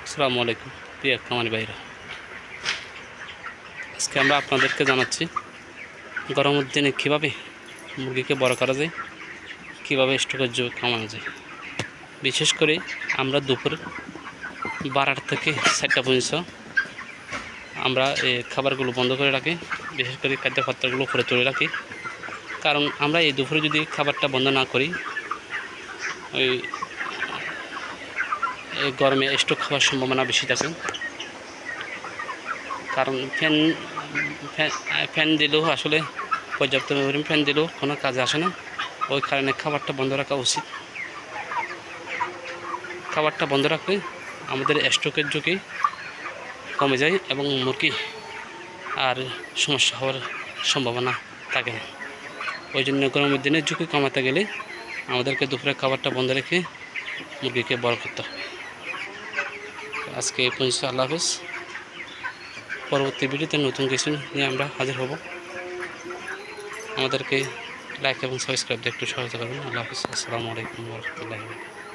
আসসালামু আলাইকুম প্রিয় খামারি ভাইরা, আজকে আমরা আপনাদেরকে জানাচ্ছি গরমের দিনে কীভাবে মুরগিকে বড় করা যায়, কীভাবে স্টকের জন্য কামানো যায়। বিশেষ করে আমরা দুপুর 12টা থেকে 4টা পর্যন্ত আমরা এই খাবারগুলো বন্ধ করে রাখি, বিশেষ করে খাদ্যপাত্রগুলো উপরে তুলে রাখি। কারণ আমরা এই দুপুরে যদি খাবারটা বন্ধ না করি, ওই গরমে স্টক খাওয়ার সম্ভাবনা বেশি থাকে। কারণ ফ্যান দিলেও আসলে পর্যাপ্ত ফ্যান দিলেও কোনো কাজে আসে না। ওই কারণে খাবারটা বন্ধ রাখা উচিত। খাবারটা বন্ধ রাখলে আমাদের স্ট্রোকের ঝুঁকি কমে যায় এবং মুরগি আর সমস্যা হওয়ার সম্ভাবনা থাকে না। ওই জন্য গরমের দিনে ঝুঁকি কমাতে গেলে আমাদেরকে দুপুরে খাবারটা বন্ধ রেখে মুরগিকে বড় করতে হবে। আজকে এই পর্যন্ত, আল্লাহ হাফেজ। পরবর্তী ভিডিওতে নতুন কিছু নিয়ে আমরা হাজির হব। আমাদেরকে লাইক এবং সাবস্ক্রাইব দিয়ে একটু সহায়তা করবেন। আল্লাহ হাফেজ। আসসালামু আলাইকুম ওয়া রাহমাতুল্লাহি ওয়া বারাকাতুহু।